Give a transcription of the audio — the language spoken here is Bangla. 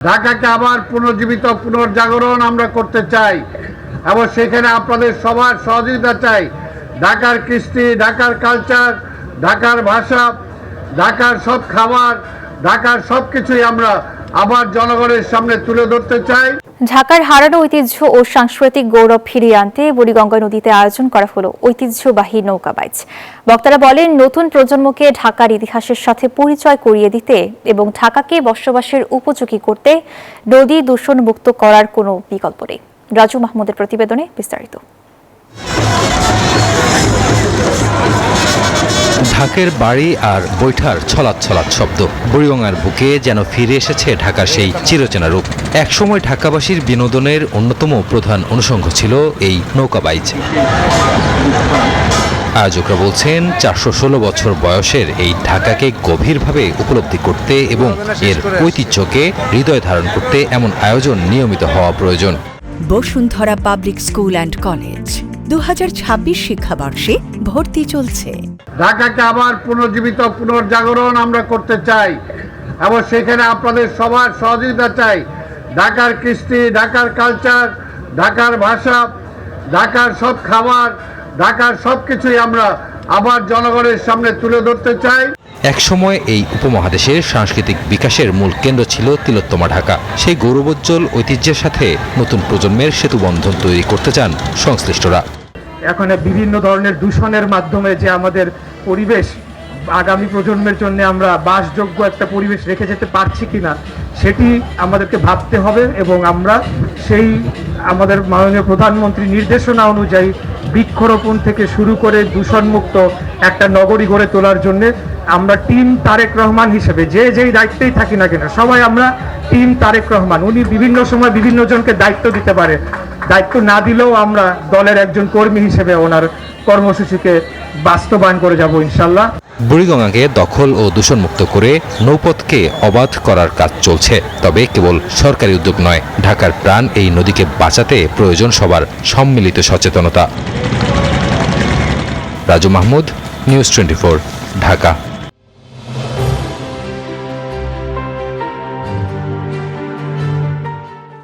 ঢাকাকে আবার পুনর্জীবিত পুনর্জাগরণ আমরা করতে চাই এবং সেখানে আপনাদের সবার সহযোগিতা চাই। ঢাকার কৃষ্টি, ঢাকার কালচার, ঢাকার ভাষা, ঢাকার সব খাবার, ঢাকার সব কিছুই আমরা আবার জনগণের সামনে তুলে ধরতে চাই। ঢাকার হারানো ঐতিহ্য ও সাংস্কৃতিক গৌরব ফিরিয়ে আনতে বুড়িগঙ্গা নদীতে আয়োজন করা হলো ঐতিহ্যবাহী নৌকাবাইচ। বক্তারা বলেন, নতুন প্রজন্মকে ঢাকার ইতিহাসের সাথে পরিচয় করিয়ে দিতে এবং ঢাকাকে বসবাসের উপযোগী করতে নদী দূষণ মুক্ত করার কোনো বিকল্প নেই। রাজু মাহমুদের প্রতিবেদনে বিস্তারিত। ঢাকের বাড়ি আর বৈঠার ছলাৎ ছলাৎ শব্দ, বুড়িগঙ্গার বুকে যেন ফিরে এসেছে ঢাকার সেই চিরচেনা রূপ। একসময় ঢাকাবাসীর বিনোদনের অন্যতম প্রধান অনুষঙ্গ ছিল এই নৌকাবাইচ। আয়োজকরা বলছেন, 416 বছর বয়সের এই ঢাকাকে গভীরভাবে উপলব্ধি করতে এবং এর ঐতিহ্যকে হৃদয় ধারণ করতে এমন আয়োজন নিয়মিত হওয়া প্রয়োজন। Bashundhara public school and college 2026 শিক্ষাবর্ষে ভর্তি চলছে। ঢাকাকে আবার পুনর্জীবিত পুনর্জাগরণ আমরা করতে চাই এবং সেখানে আপনাদের সবার সহযোগিতা চাই। ঢাকার কৃষ্টি, ঢাকার কালচার, ঢাকার ভাষা, ঢাকার সব খাবার, ঢাকার সব কিছুই আমরা আবার জনগণের সামনে তুলে ধরতে চাই। একসময় এই উপমহাদেশের সাংস্কৃতিক বিকাশের মূল কেন্দ্র ছিল তিলোত্তমা ঢাকা। সেই গৌরবোজ্জ্বল ঐতিহ্যের সাথে নতুন প্রজন্মের সেতুবন্ধন তৈরি করতে চান সংশ্লিষ্টরা। এখন বিভিন্ন ধরনের দূষণের মাধ্যমে যে আমাদের পরিবেশ, আগামী প্রজন্মের জন্য আমরা বাসযোগ্য একটা পরিবেশ রেখে যেতে পারছি কিনা সেটি আমাদেরকে ভাবতে হবে এবং আমরা সেই আমাদের মাননীয় প্রধানমন্ত্রীর নির্দেশনা অনুযায়ী বৃক্ষরোপণ থেকে শুরু করে দূষণমুক্ত একটা নগরী গড়ে তোলার জন্য আমরা টিম তারেক রহমান হিসেবে যেই দায়িত্বেই থাকি না কেন, সবাই আমরা টিম তারেক রহমান। উনি বিভিন্ন সময় বিভিন্ন জনকে দায়িত্ব দিতে পারে, দায়িত্ব না দিলেও আমরা দলের একজন কর্মী হিসেবে ওনার কর্মসূচিকে বাস্তবায়ন করে যাব ইনশাল্লাহ। বুড়িগঙ্গাকে দখল ও দূষণমুক্ত করে নৌপথকে অবাধ করার কাজ চলছে। তবে কেবল সরকারি উদ্যোগ নয়, ঢাকার প্রাণ এই নদীকে বাঁচাতে প্রয়োজন সবার সম্মিলিত সচেতনতা। রাজু মাহমুদ, নিউজ 24, ঢাকা।